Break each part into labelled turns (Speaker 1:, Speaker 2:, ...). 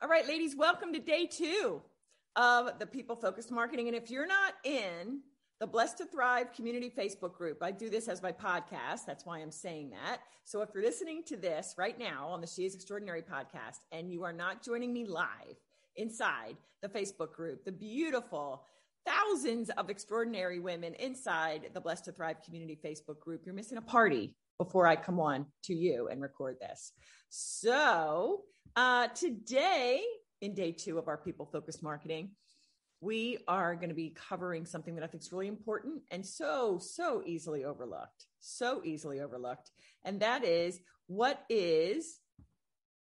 Speaker 1: All right, ladies, welcome to day 2 of the People Focused Marketing. And if you're not in the Blessed to Thrive community Facebook group, I do this as my podcast. That's why I'm saying that. So if you're listening to this right now on the She is Extraordinary podcast and you are not joining me live inside the Facebook group, the beautiful thousands of extraordinary women inside the Blessed to Thrive community Facebook group, you're missing a party before I come on to you and record this. So today, in day 2 of our People Focused Marketing, we are going to be covering something that I think is really important and so easily overlooked. And that is, what is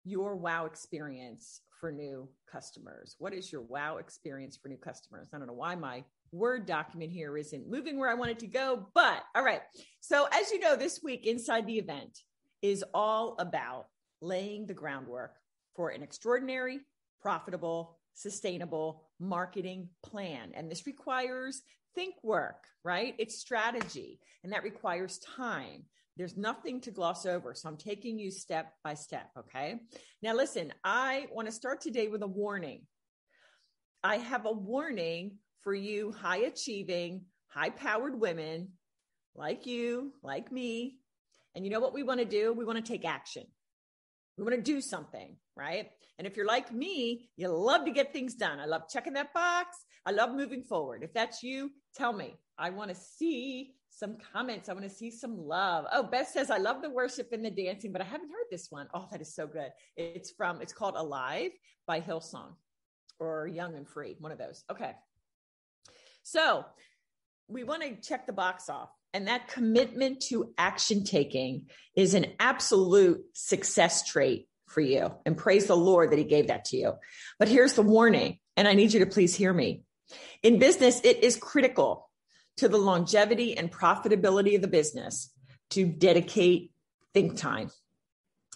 Speaker 1: your wow experience for new customers? What is your wow experience for new customers? I don't know why my Word document here isn't moving where I want it to go, but all right. So as you know, this week inside the event is all about laying the groundwork for an extraordinary, profitable, sustainable marketing plan. And this requires think work, right? It's strategy, and that requires time. There's nothing to gloss over. So I'm taking you step by step. Okay. Now listen, I want to start today with a warning. I have a warning for you high achieving, high powered women like you, like me. And you know what we want to do? We want to take action. We want to do something, right? And if you're like me, you love to get things done. I love checking that box. I love moving forward. If that's you, tell me. I want to see some comments. I want to see some love. Oh, Beth says, I love the worship and the dancing, but I haven't heard this one. Oh, that is so good. It's called Alive by Hillsong or Young and Free, one of those. Okay. So we want to check the box off. And that commitment to action taking is an absolute success trait for you. And praise the Lord that he gave that to you. But here's the warning, and I need you to please hear me. In business, it is critical to the longevity and profitability of the business to dedicate think time,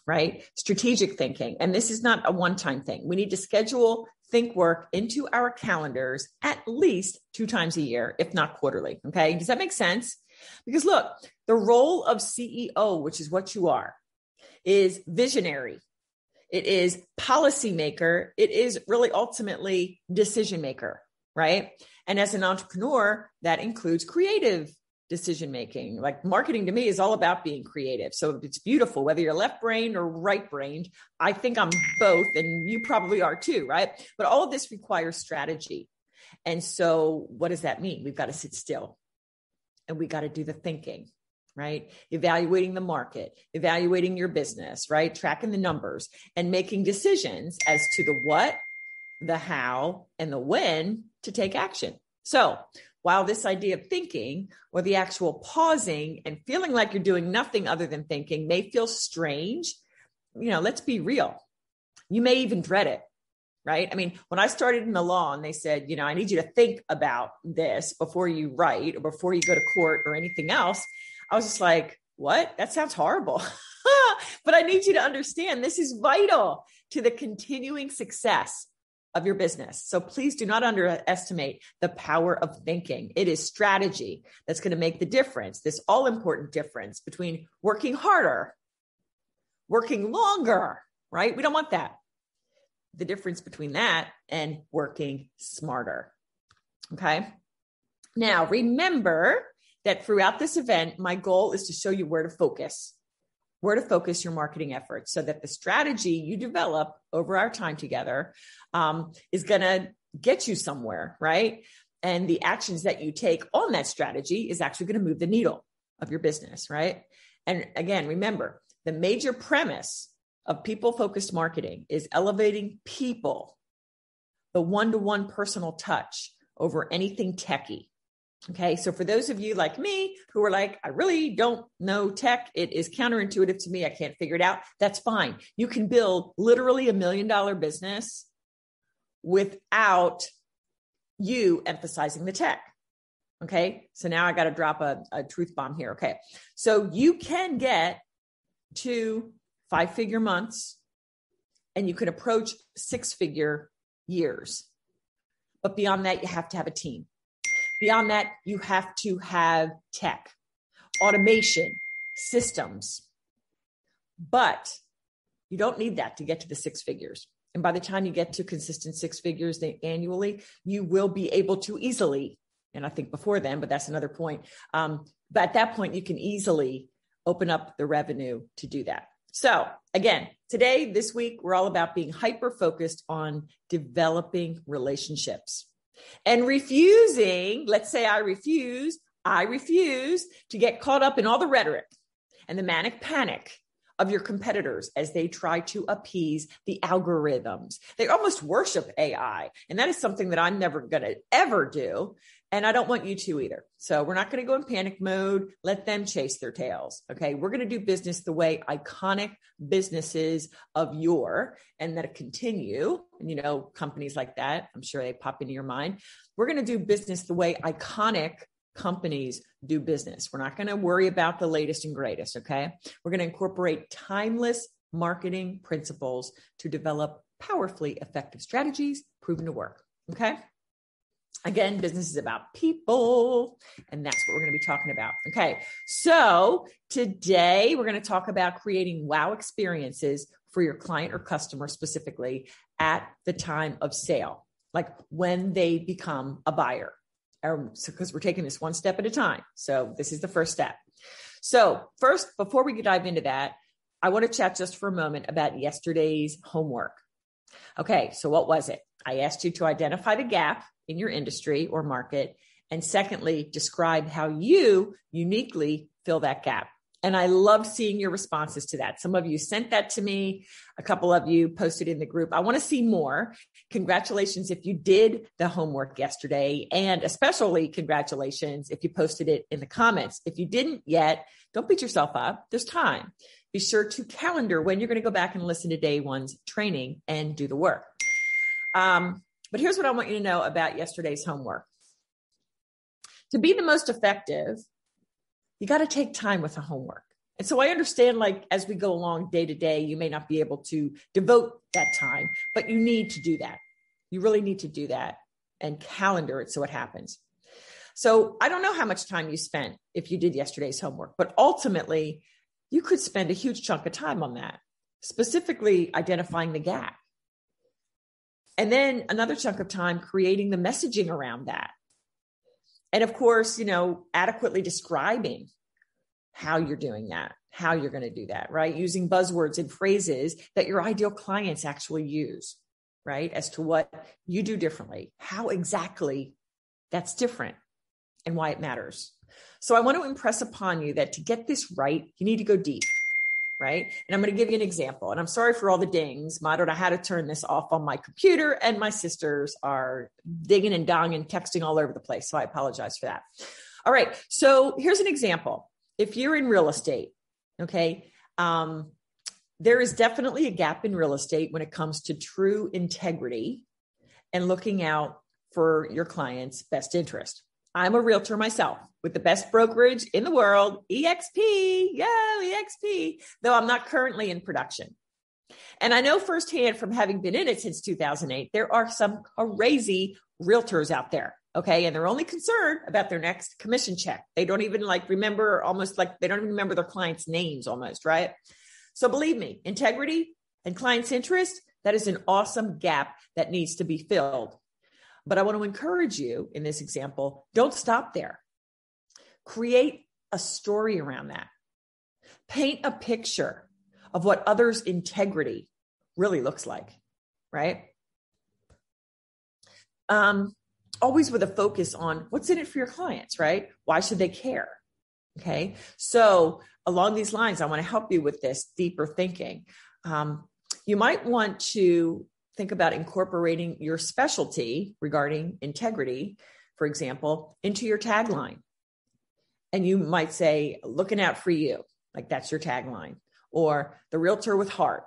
Speaker 1: right? Strategic thinking. And this is not a one-time thing. We need to schedule think work into our calendars at least 2 times a year, if not quarterly. Okay. Does that make sense? Because look, the role of CEO, which is what you are, is visionary. It is policymaker. It is really ultimately decision maker, right? And as an entrepreneur, that includes creative decision-making. Like marketing to me is all about being creative. So it's beautiful, whether you're left-brained or right-brained. I think I'm both, and you probably are too, right? But all of this requires strategy. And so what does that mean? We've got to sit still and we got to do the thinking, right? Evaluating the market, evaluating your business, right? Tracking the numbers and making decisions as to the what, the how, and the when to take action. So while this idea of thinking or the actual pausing and feeling like you're doing nothing other than thinking may feel strange, let's be real. You may even dread it, right? I mean, when I started in the law and they said, I need you to think about this before you write or before you go to court or anything else, I was just like, what? That sounds horrible. But I need you to understand this is vital to the continuing success of your business. So please do not underestimate the power of thinking. It is strategy that's going to make the difference, this all important difference between working harder, working longer, right? We don't want that. The difference between that and working smarter. Okay. Now remember that throughout this event, my goal is to show you where to focus your marketing efforts so that the strategy you develop over our time together is going to get you somewhere, right? And the actions that you take on that strategy is actually going to move the needle of your business, right? And again, remember, the major premise of people-focused marketing is elevating people, the one-to-one personal touch over anything techie. Okay. So for those of you like me who are like, I really don't know tech, it is counterintuitive to me, I can't figure it out. That's fine. You can build literally $1 million business without you emphasizing the tech. Okay. So now I got to drop a truth bomb here. Okay. So you can get to 5-figure months and you can approach 6-figure years. But beyond that, you have to have a team. Beyond that, you have to have tech, automation, systems. But you don't need that to get to the 6 figures. And by the time you get to consistent six figures annually, you will be able to easily, and I think before then, but that's another point. But at that point, you can easily open up the revenue to do that. So again, today, this week, we're all about being hyper-focused on developing relationships and refusing, let's say I refuse to get caught up in all the rhetoric and the manic panic of your competitors as they try to appease the algorithms. They almost worship AI. And that is something that I'm never going to ever do. And I don't want you to either. So we're not going to go in panic mode. Let them chase their tails. Okay. We're going to do business the way iconic businesses of yore and that continue. And, you know, companies like that, I'm sure they pop into your mind. We're going to do business the way iconic companies do business. We're not going to worry about the latest and greatest. Okay. We're going to incorporate timeless marketing principles to develop powerfully effective strategies proven to work. Okay. Again, business is about people, and that's what we're going to be talking about. Okay. So today we're going to talk about creating wow experiences for your client or customer specifically at the time of sale, like when they become a buyer. Because we're taking this one step at a time. So this is the first step. So first, before we dive into that, I want to chat just for a moment about yesterday's homework. Okay, so what was it? I asked you to identify the gap in your industry or market. And secondly, describe how you uniquely fill that gap. And I loved seeing your responses to that. Some of you sent that to me. A couple of you posted in the group. I want to see more. Congratulations if you did the homework yesterday. And especially congratulations if you posted it in the comments. If you didn't yet, don't beat yourself up. There's time. Be sure to calendar when you're going to go back and listen to day one's training and do the work. But here's what I want you to know about yesterday's homework. To be the most effective, you got to take time with the homework. And so I understand, like, as we go along day to day, you may not be able to devote that time, but you need to do that. You really need to do that and calendar it so it happens. So I don't know how much time you spent if you did yesterday's homework, but ultimately you could spend a huge chunk of time on that, specifically identifying the gap. And then another chunk of time creating the messaging around that. And of course, you know, adequately describing how you're doing that, how you're going to do that, right? Using buzzwords and phrases that your ideal clients actually use, right? As to what you do differently, how exactly that's different and why it matters. So I want to impress upon you that to get this right, you need to go deep, right? And I'm going to give you an example. And I'm sorry for all the dings. I don't know how to turn this off on my computer, and my sisters are dinging and donging, texting all over the place. So I apologize for that. All right. So here's an example. If you're in real estate, okay, there is definitely a gap in real estate when it comes to true integrity and looking out for your client's best interest. I'm a realtor myself with the best brokerage in the world, EXP. Yeah, EXP, though I'm not currently in production. And I know firsthand from having been in it since 2008, there are some crazy realtors out there. Okay. And they're only concerned about their next commission check. They don't even remember they don't even remember their clients' names almost, right? So believe me, integrity and client's interest, that is an awesome gap that needs to be filled. But I want to encourage you in this example, don't stop there. Create a story around that. Paint a picture of what others' integrity really looks like, right? Always with a focus on what's in it for your clients, right? Why should they care? Okay. So along these lines, I want to help you with this deeper thinking. You might want to think about incorporating your specialty regarding integrity, for example, into your tagline. And you might say, looking out for you, like that's your tagline, or the realtor with heart.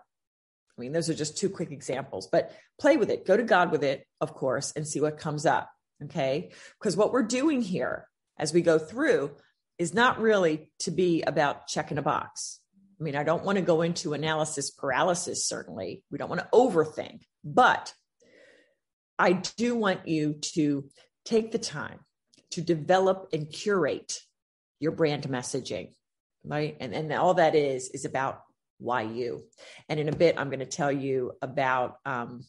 Speaker 1: I mean, those are just two quick examples, but play with it, go to God with it, of course, and see what comes up. Okay. Because what we're doing here as we go through is not really to be about checking a box. I mean, I don't want to go into analysis paralysis, certainly. We don't want to overthink, but I do want you to take the time to develop and curate your brand messaging, right? And all that is about why you? And in a bit, I'm going to tell you about an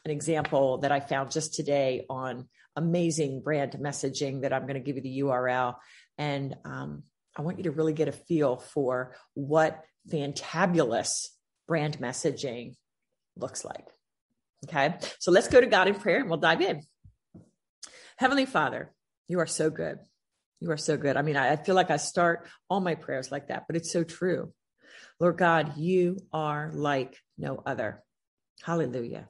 Speaker 1: example that I found just today on amazing brand messaging that I'm going to give you the URL. And I want you to really get a feel for what fantabulous brand messaging looks like. Okay. So let's go to God in prayer and we'll dive in. Heavenly Father, you are so good. You are so good. I mean, I feel like I start all my prayers like that, but it's so true. Lord God, you are like no other. Hallelujah.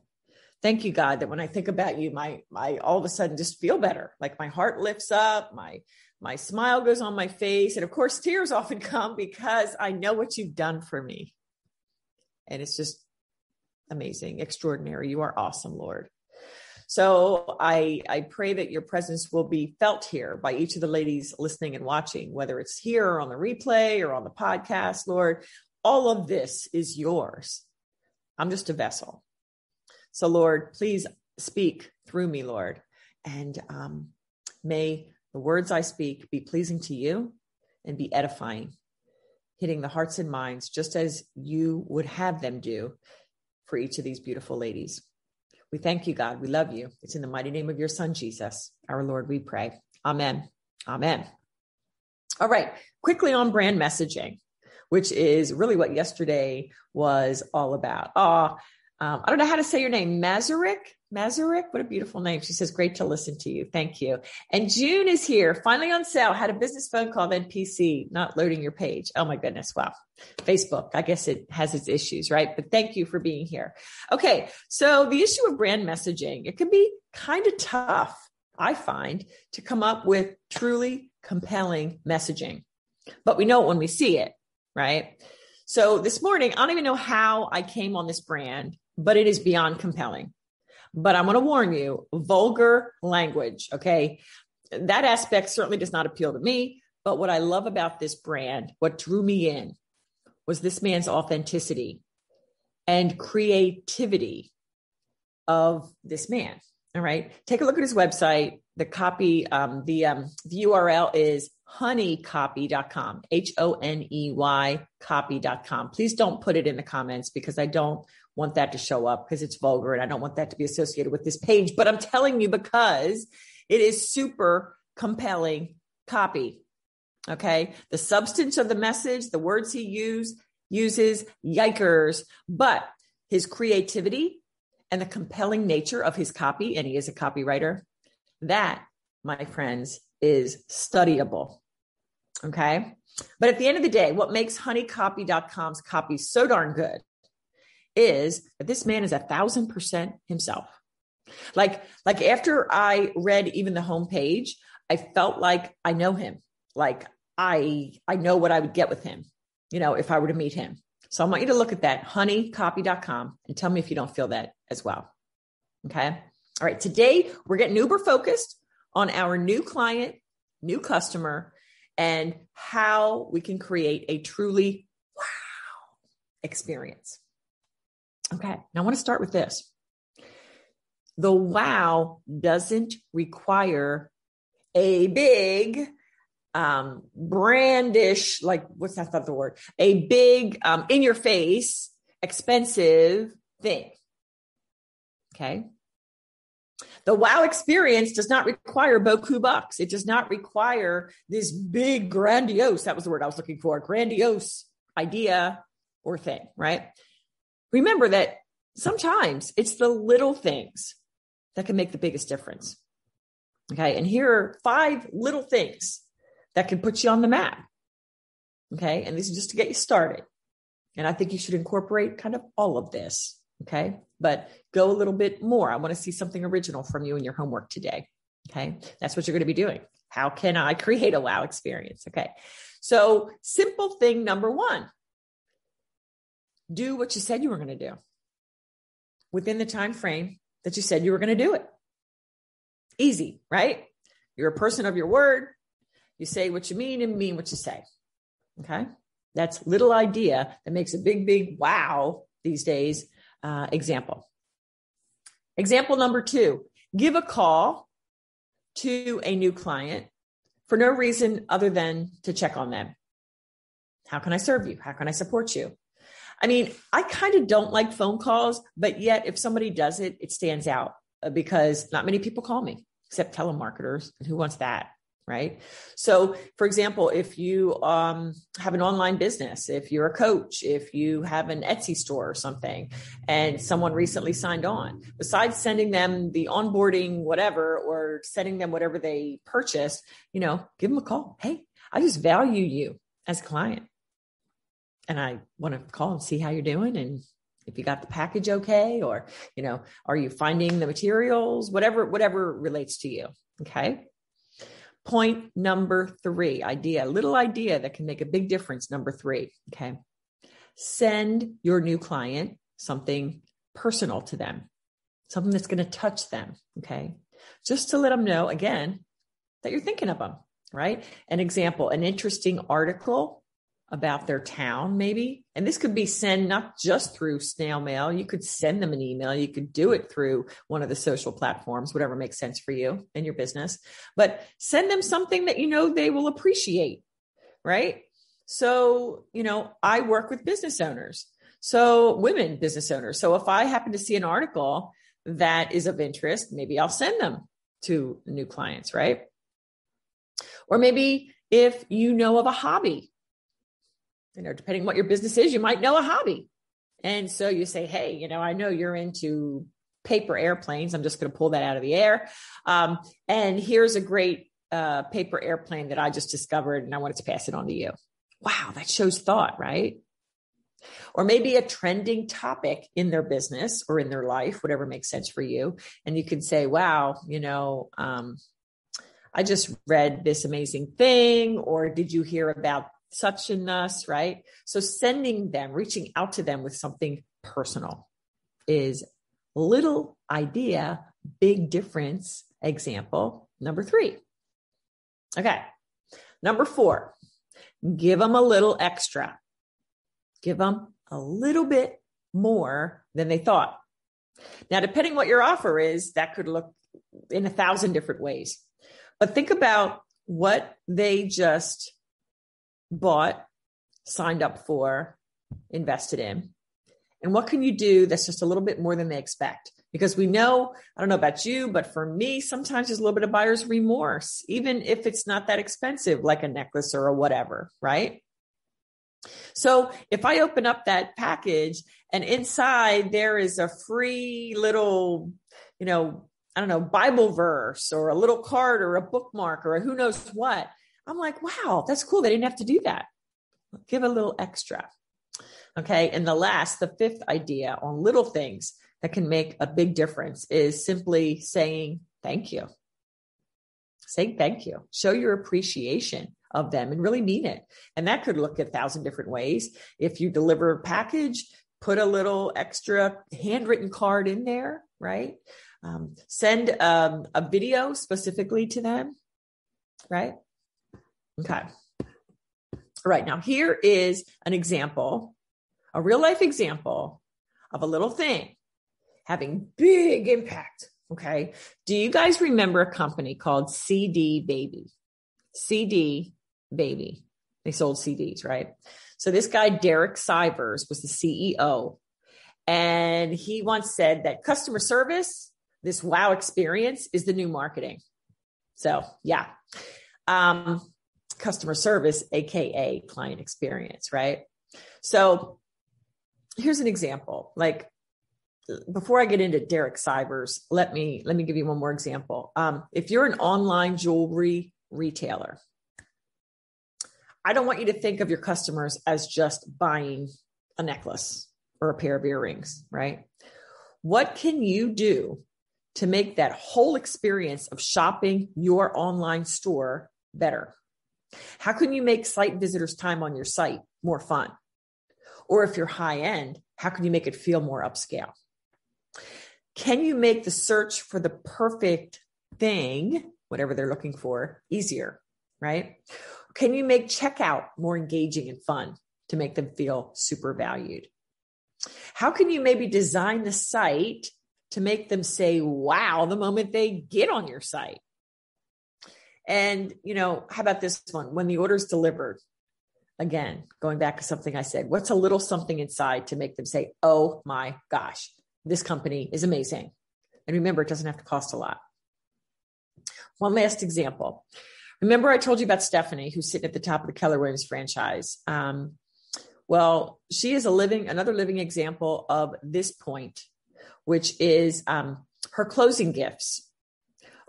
Speaker 1: Thank you, God, that when I think about you, my all of a sudden just feel better. Like my heart lifts up, my smile goes on my face. And of course, tears often come because I know what you've done for me. And it's just amazing, extraordinary. You are awesome, Lord. So I pray that your presence will be felt here by each of the ladies listening and watching, whether it's here or on the replay or on the podcast, Lord. All of this is yours. I'm just a vessel. So Lord, please speak through me, Lord. And may the words I speak be pleasing to you and be edifying, hitting the hearts and minds just as you would have them do for each of these beautiful ladies. We thank you, God. We love you. It's in the mighty name of your son, Jesus, our Lord, we pray. Amen. Amen. All right. Quickly on brand messaging, which is really what yesterday was all about. I don't know how to say your name. Mazurik, what a beautiful name. She says, great to listen to you. Thank you. And June is here, finally on sale. Had a business phone call, then PC, not loading your page. Oh my goodness. Wow. Facebook, I guess it has its issues, right? But thank you for being here. Okay. So the issue of brand messaging, it can be kind of tough, I find, to come up with truly compelling messaging, but we know it when we see it, right? So this morning, I don't even know how I came on this brand, but it is beyond compelling. But I'm going to warn you, vulgar language, okay? That aspect certainly does not appeal to me. But what I love about this brand, what drew me in, was this man's authenticity and creativity of this man. All right. Take a look at his website. The copy, the URL is honeycopy.com, HONEY copy.com. Please don't put it in the comments because I don't want that to show up because it's vulgar and I don't want that to be associated with this page, but I'm telling you because it is super compelling copy. Okay. The substance of the message, the words he uses, yikers, but his creativity and the compelling nature of his copy, and he is a copywriter, that, my friends, is studyable. Okay. But at the end of the day, what makes honeycopy.com's copy so darn good is that this man is 1,000% himself. Like after I read even the homepage, I felt like I know him. Like I know what I would get with him, if I were to meet him. So I want you to look at that, honeycopy.com, and tell me if you don't feel that as well. Okay. All right. Today we're getting uber focused on our new client, new customer, and how we can create a truly wow experience. Okay. Now I want to start with this. The wow doesn't require a big brandish, that's not the word, a big in your face, expensive thing. Okay. The wow experience does not require beaucoup bucks. It does not require this big grandiose, that was the word I was looking for, grandiose idea or thing, right? Remember that sometimes it's the little things that can make the biggest difference. Okay. And here are 5 little things that can put you on the map. Okay. And this is just to get you started. And I think you should incorporate kind of all of this. Okay. But go a little bit more. I want to see something original from you in your homework today. Okay. That's what you're going to be doing. How can I create a wow experience? Okay. So simple thing number 1, do what you said you were going to do within the time frame that you said you were going to do it. Easy, right? You're a person of your word. You say what you mean and mean what you say. Okay. That's little idea that makes a big, big wow these days. Example number 2, give a call to a new client for no reason other than to check on them. How can I serve you? How can I support you? I mean, I kind of don't like phone calls, but yet if somebody does it, it stands out because not many people call me except telemarketers. And who wants that? Right. So for example, if you have an online business, if you're a coach, if you have an Etsy store or something, and someone recently signed on, besides sending them the onboarding, whatever, or sending them whatever they purchased, give them a call. Hey, I just value you as a client. And I want to call and see how you're doing. And if you got the package okay, or, are you finding the materials, whatever relates to you. Okay. Point number 3, little idea that can make a big difference. Number 3. Okay. Send your new client something personal to them, something that's going to touch them. Okay. Just to let them know again, that you're thinking of them, right? An example, an interesting article about their town, maybe. And this could be sent not just through snail mail. You could send them an email. You could do it through one of the social platforms, whatever makes sense for you and your business, but send them something that they will appreciate, right? So, I work with business owners, so women business owners. So if I happen to see an article that is of interest, maybe I'll send them to new clients, right? Or maybe if you know of a hobby, depending on what your business is, you might know a hobby. And so you say, hey, I know you're into paper airplanes. I'm just going to pull that out of the air. And here's a great paper airplane that I just discovered, and I wanted to pass it on to you. Wow, that shows thought, right? Or maybe a trending topic in their business or in their life, whatever makes sense for you. And you can say, wow, I just read this amazing thing, or did you hear about such and thus, right? So reaching out to them with something personal is little idea, big difference. Example number 3. Okay. Number 4, give them a little extra. Give them a little bit more than they thought. Now, depending what your offer is, that could look in 1,000 different ways, but think about what they just bought, signed up for, invested in. And what can you do that's just a little bit more than they expect? Because we know, I don't know about you, but for me, sometimes there's a little bit of buyer's remorse, even if it's not that expensive, like a necklace or a whatever, right? So if I open up that package and inside there is a free little, Bible verse or a little card or a bookmark or who knows what, I'm like, wow, that's cool. They didn't have to do that. Give a little extra. Okay. And the 5th idea on little things that can make a big difference is simply saying thank you. Say thank you. Show your appreciation of them and really mean it. And that could look 1,000 different ways. If you deliver a package, put a little extra handwritten card in there, right? Send a video specifically to them, right? Okay. All right. Now here is an example, a real life example of a little thing having big impact. Okay. Do you guys remember a company called CD Baby? CD Baby. They sold CDs, right? So this guy, Derek Sivers, was the CEO. And he once said that customer service, this wow experience, is the new marketing. So yeah. Customer service, AKA client experience, right? So here's an example. Like, before I get into Derek Sivers, let me give you one more example. If you're an online jewelry retailer, I don't want you to think of your customers as just buying a necklace or a pair of earrings, right? What can you do to make that whole experience of shopping your online store better? How can you make site visitors' time on your site more fun? Or if you're high end, how can you make it feel more upscale? Can you make the search for the perfect thing, whatever they're looking for, easier, right? Can you make checkout more engaging and fun to make them feel super valued? How can you maybe design the site to make them say, wow, the moment they get on your site? And, how about this one? When the order's delivered, Again, going back to something I said, what's a little something inside to make them say, oh my gosh, this company is amazing. And remember, it doesn't have to cost a lot. One last example. Remember I told you about Stephanie, who's sitting at the top of the Keller Williams franchise. Well, she is another living example of this point, which is her closing gifts.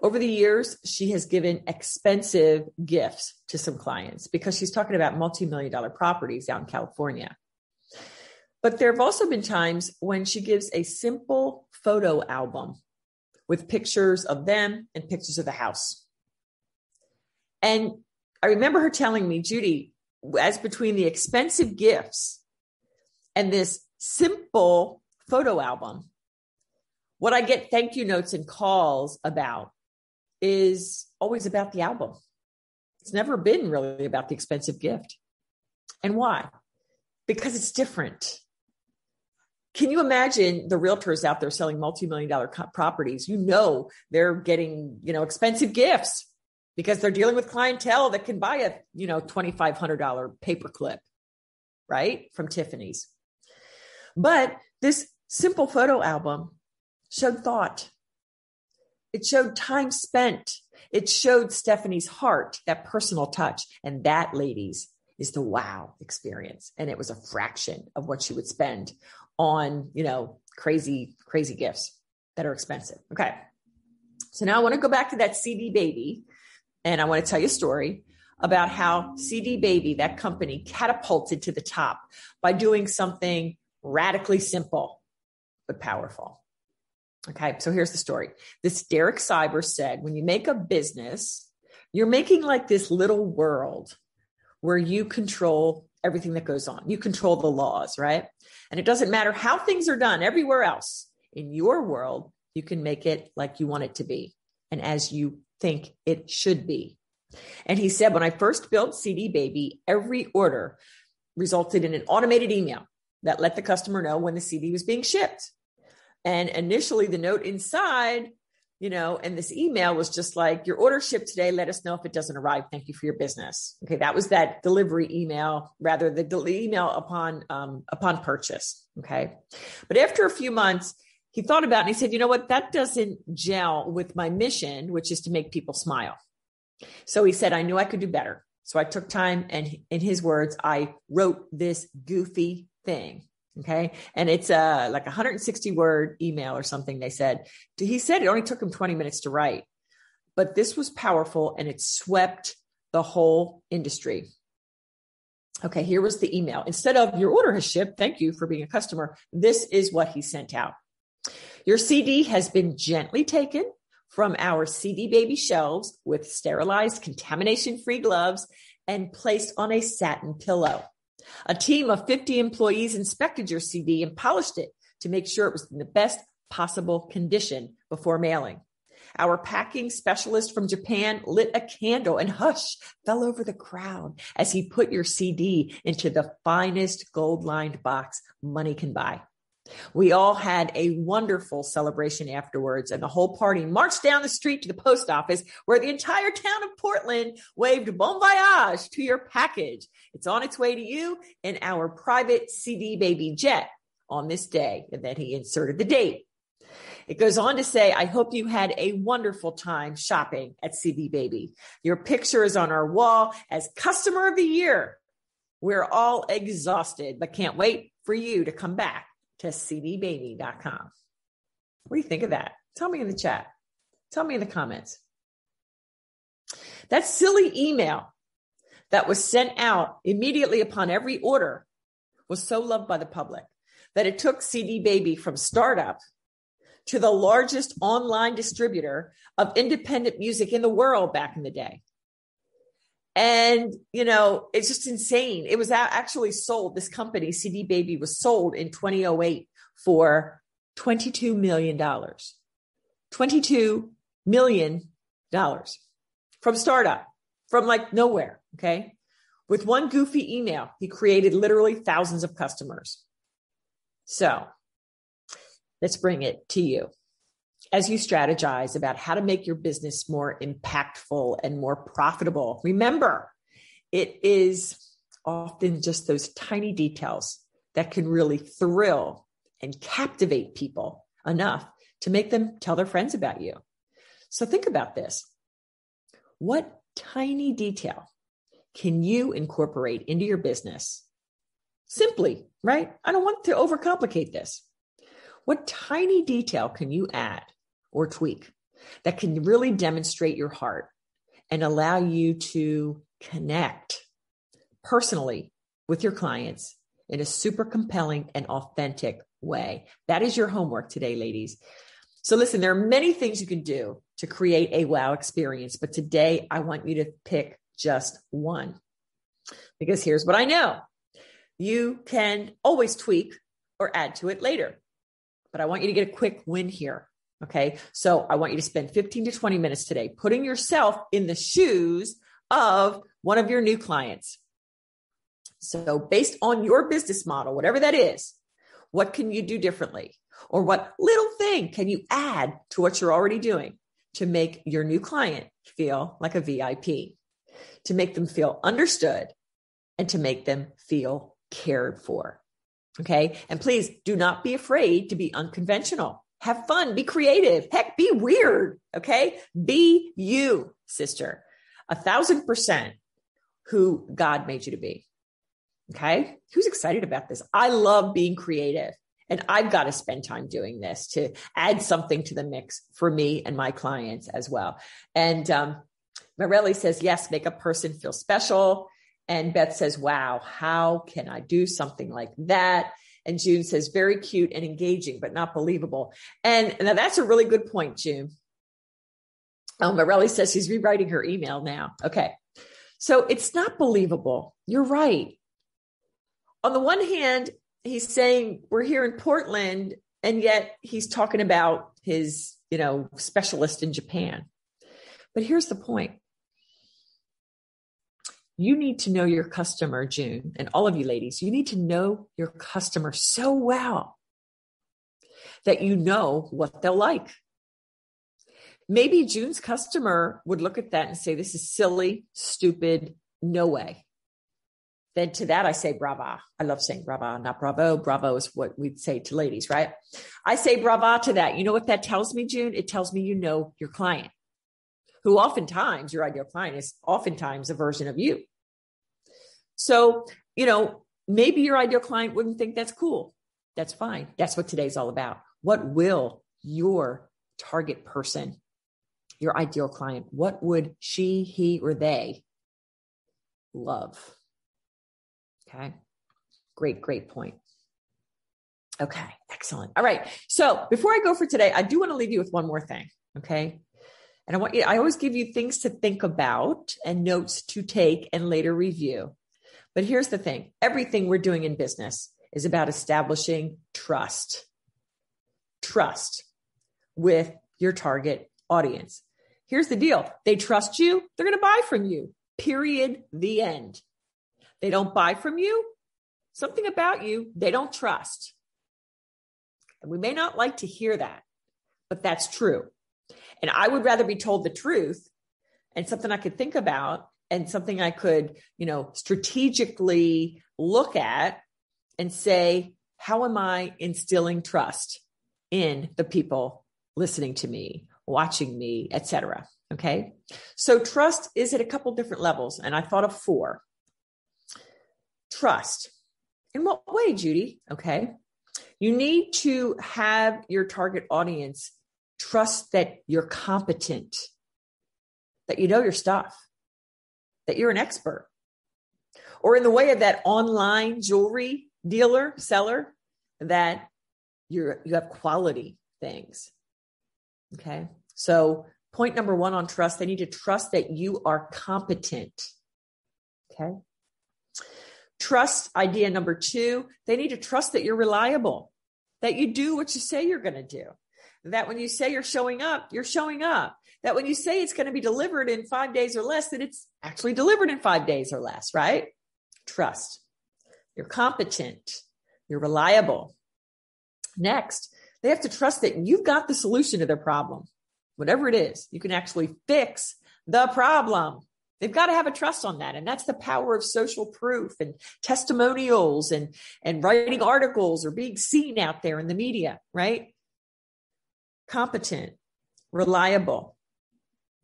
Speaker 1: Over the years, she has given expensive gifts to some clients because she's talking about multi-million-dollar properties out in California. But there have also been times when she gives a simple photo album with pictures of them and pictures of the house. And I remember her telling me, Judy, as between the expensive gifts and this simple photo album, what I get thank you notes and calls about is always about the album. It's never been really about the expensive gift. And why? Because it's different. Can you imagine the realtors out there selling multi-million-dollar properties? They're getting, expensive gifts because they're dealing with clientele that can buy a, $2,500 paperclip, right? From Tiffany's. But this simple photo album showed thought. It showed time spent. It showed Stephanie's heart, that personal touch. And that, ladies, is the wow experience. And it was a fraction of what she would spend on, crazy, crazy gifts that are expensive. Okay. So now I want to go back to that CD Baby. And I want to tell you a story about how CD Baby, that company, catapulted to the top by doing something radically simple, but powerful. Okay, so here's the story. This Derek Cyber said, when you make a business, you're making like this little world where you control everything that goes on. You control the laws, right? And it doesn't matter how things are done everywhere else. In your world, you can make it like you want it to be and as you think it should be. And he said, when I first built CD Baby, every order resulted in an automated email that let the customer know when the CD was being shipped. And initially the note inside, and this email was just like, your order shipped today. Let us know if it doesn't arrive. Thank you for your business. Okay. That was that delivery email, rather the email upon purchase. Okay. But after a few months, he thought about it and he said, you know what, that doesn't gel with my mission, which is to make people smile. So he said, I knew I could do better. So I took time and in his words, I wrote this goofy thing. Okay. And it's like 160 word email or something. He said it only took him 20 minutes to write, but this was powerful and it swept the whole industry. Okay. Here was the email. Instead of your order has shipped, thank you for being a customer. This is what he sent out. Your CD has been gently taken from our CD Baby shelves with sterilized, contamination-free gloves and placed on a satin pillow. A team of 50 employees inspected your CD and polished it to make sure it was in the best possible condition before mailing. Our packing specialist from Japan lit a candle and hush fell over the crowd as he put your CD into the finest gold-lined box money can buy. We all had a wonderful celebration afterwards, and the whole party marched down the street to the post office where the entire town of Portland waved bon voyage to your package. It's on its way to you in our private CD Baby jet on this day. And then he inserted the date. It goes on to say, I hope you had a wonderful time shopping at CD Baby. Your picture is on our wall as customer of the year. We're all exhausted, but can't wait for you to come back to cdbaby.com. What do you think of that? Tell me in the chat. Tell me in the comments. That silly email that was sent out immediately upon every order was so loved by the public that it took CD Baby from startup to the largest online distributor of independent music in the world back in the day. And, it's just insane. It was actually sold. This company, CD Baby, was sold in 2008 for $22 million. $22 million from startup, from like nowhere. Okay. With one goofy email, he created literally thousands of customers. So let's bring it to you. As you strategize about how to make your business more impactful and more profitable, remember, it is often just those tiny details that can really thrill and captivate people enough to make them tell their friends about you. So think about this. What tiny detail can you incorporate into your business? Simply, right? I don't want to overcomplicate this. What tiny detail can you add or tweak that can really demonstrate your heart and allow you to connect personally with your clients in a super compelling and authentic way? That is your homework today, ladies. So listen, there are many things you can do to create a wow experience, but today I want you to pick just one, because here's what I know. You can always tweak or add to it later, but I want you to get a quick win here. Okay. So I want you to spend 15 to 20 minutes today putting yourself in the shoes of one of your new clients. So based on your business model, whatever that is, what can you do differently? Or what little thing can you add to what you're already doing to make your new client feel like a VIP, to make them feel understood, and to make them feel cared for? Okay. And please do not be afraid to be unconventional. Have fun, be creative. Heck, be weird. Okay. Be you, sister, 1,000% who God made you to be. Okay. Who's excited about this? I love being creative, and I've got to spend time doing this to add something to the mix for me and my clients as well. And Morelli says, yes, make a person feel special. And Beth says, wow, how can I do something like that? And June says, very cute and engaging, but not believable. And now that's a really good point, June. Oh, Morelli says she's rewriting her email now. Okay. So it's not believable. You're right. On the one hand, he's saying we're here in Portland, and yet he's talking about his, specialist in Japan. But here's the point. You need to know your customer, June, and all of you ladies, you need to know your customer so well that you know what they'll like. Maybe June's customer would look at that and say, this is silly, stupid, no way. Then to that, I say brava. I love saying brava, not bravo. Bravo is what we'd say to ladies, right? I say brava to that. You know what that tells me, June? It tells me you know your client, who oftentimes, your ideal client is oftentimes a version of you. So, maybe your ideal client wouldn't think that's cool. That's fine. That's what today's all about. What will your target person, your ideal client, what would she, he, or they love? Okay. Great point. Okay. Excellent. All right. So before I go for today, I do want to leave you with one more thing. Okay. And I always give you things to think about and notes to take and later review. But here's the thing. Everything we're doing in business is about establishing trust with your target audience. Here's the deal. They trust you. They're going to buy from you. Period. The end. They don't buy from you. Something about you, they don't trust. And we may not like to hear that, but that's true. And I would rather be told the truth and something I could think about and something I could, strategically look at and say, how am I instilling trust in the people listening to me, watching me, etc. Okay. So trust is at a couple different levels. And I thought of 4. Trust. In what way, Judy? Okay. You need to have your target audience trust that you're competent, that you know your stuff, that you're an expert. Or in the way of that online jewelry dealer, seller, that you have quality things. Okay. So point number 1 on trust, they need to trust that you are competent. Okay. Trust idea number 2, they need to trust that you're reliable, that you do what you say you're going to do, that when you say you're showing up, you're showing up, that when you say it's going to be delivered in 5 days or less, that it's actually delivered in 5 days or less, right? Trust. You're competent. You're reliable. Next, they have to trust that you've got the solution to their problem. Whatever it is, you can actually fix the problem. They've got to have a trust on that. And that's the power of social proof and testimonials and writing articles or being seen out there in the media, right? Competent, reliable.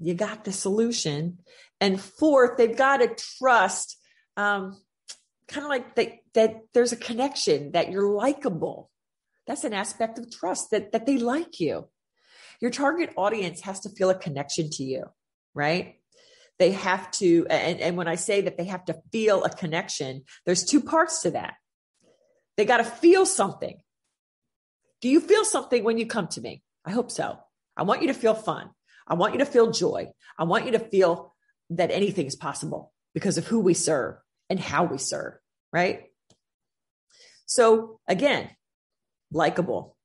Speaker 1: You got the solution. And fourth, they've got to trust, kind of like that there's a connection, that you're likable. That's an aspect of trust, that they like you. Your target audience has to feel a connection to you, right? They have to, and when I say that they have to feel a connection, there's two parts to that. They got to feel something. Do you feel something when you come to me? I hope so. I want you to feel fun. I want you to feel joy. I want you to feel that anything is possible because of who we serve and how we serve, right? So again, likable.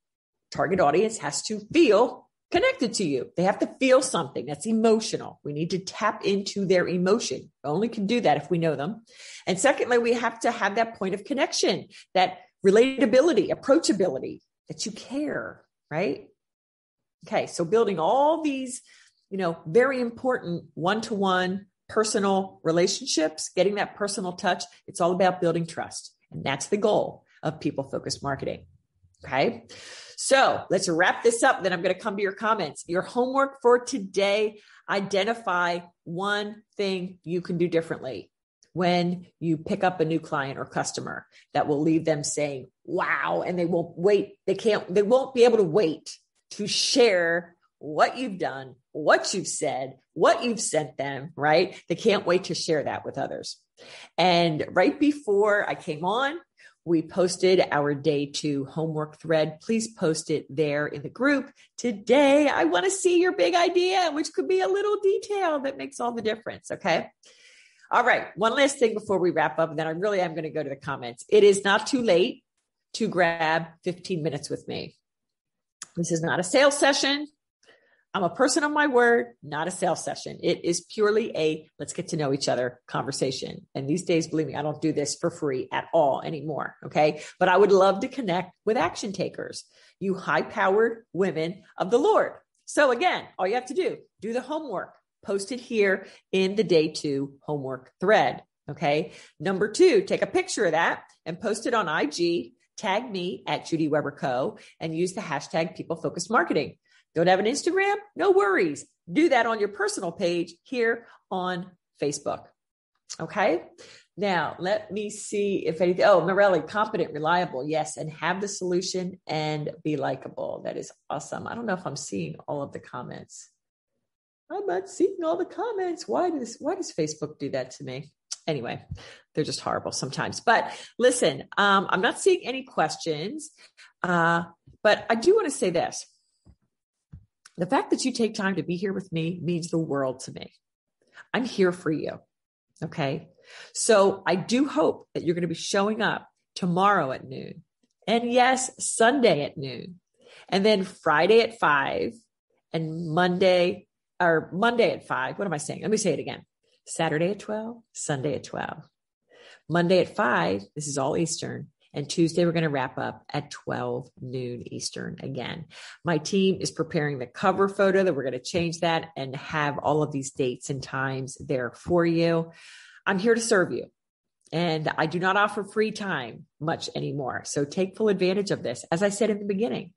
Speaker 1: Target audience has to feel connected to you. They have to feel something that's emotional. We need to tap into their emotion. We only can do that if we know them. And secondly, we have to have that point of connection, that relatability, approachability, that you care, right? Okay. So building all these, very important one-to-one personal relationships, getting that personal touch. It's all about building trust. And that's the goal of people-focused marketing. Okay. So let's wrap this up. Then I'm going to come to your comments. Your homework for today: identify one thing you can do differently when you pick up a new client or customer that will leave them saying, wow, and they won't wait. They won't be able to wait to share what you've done, what you've said, what you've sent them, right? They can't wait to share that with others. And right before I came on, we posted our day 2 homework thread. Please post it there in the group. Today, I want to see your big idea, which could be a little detail that makes all the difference. Okay. All right. One last thing before we wrap up, and then I really am going to go to the comments. It is not too late to grab 15 minutes with me. This is not a sales session. I'm a person of my word, not a sales session. It is purely a let's get to know each other conversation. And these days, believe me, I don't do this for free at all anymore. Okay. But I would love to connect with action takers, you high-powered women of the Lord. So again, all you have to do the homework, post it here in the day 2 homework thread. Okay. Number 2, take a picture of that and post it on IG, tag me at Judy Weber Co. and use the hashtag #PeopleFocusedMarketing. Don't have an Instagram? No worries. Do that on your personal page here on Facebook. Okay. Now let me see if anything. Oh, Morelli, competent, reliable. Yes. And have the solution and be likable. That is awesome. I don't know if I'm seeing all of the comments. I'm not seeing all the comments. Why does Facebook do that to me? Anyway, they're just horrible sometimes. But listen, I'm not seeing any questions. But I do want to say this. The fact that you take time to be here with me means the world to me. I'm here for you. Okay. So I do hope that you're going to be showing up tomorrow at noon. And yes, Sunday at noon. And then Friday at 5 and Monday at 5. What am I saying? Let me say it again. Saturday at 12, Sunday at 12. Monday at 5. This is all Eastern. And Tuesday, we're going to wrap up at 12 noon Eastern again. My team is preparing the cover photo that we're going to change that and have all of these dates and times there for you. I'm here to serve you. And I do not offer free time much anymore. So take full advantage of this. As I said in the beginning,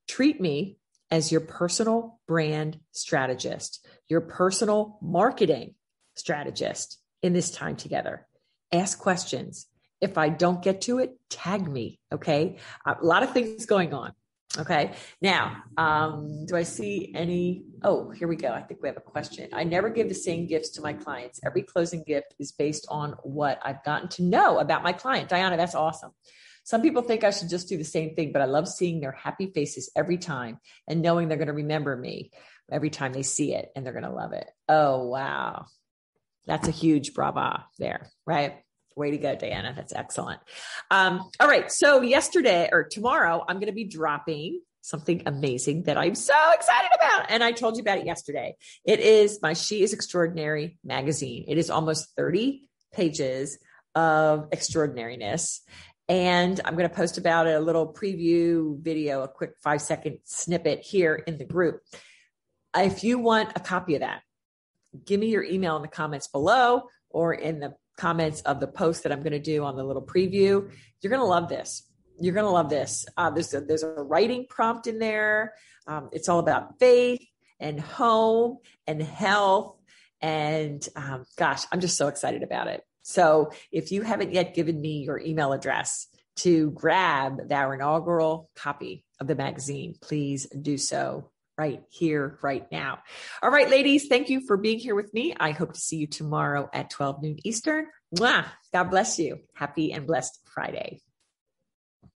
Speaker 1: treat me as your personal brand strategist, your personal marketing strategist in this time together. Ask questions. If I don't get to it, tag me. Okay. A lot of things going on. Okay. Now, do I see any? Oh, here we go. I think we have a question. I never give the same gifts to my clients. Every closing gift is based on what I've gotten to know about my client. Diana, that's awesome. Some people think I should just do the same thing, but I love seeing their happy faces every time and knowing they're going to remember me every time they see it and they're going to love it. Oh, wow. That's a huge brava there, right? Way to go, Diana. That's excellent. All right. So tomorrow, I'm going to be dropping something amazing that I'm so excited about. And I told you about it yesterday. It is my She is Extraordinary magazine. It is almost 30 pages of extraordinariness. And I'm going to post about it, a little preview video, a quick 5-second snippet here in the group. If you want a copy of that, give me your email in the comments below or in the comments of the post that I'm going to do on the little preview. You're going to love this. You're going to love this. There's a writing prompt in there. It's all about faith and home and health. And gosh, I'm just so excited about it. So if you haven't yet given me your email address to grab our inaugural copy of the magazine, please do so right here, right now. All right, ladies, thank you for being here with me. I hope to see you tomorrow at 12 noon Eastern. Mwah! God bless you. Happy and blessed Friday.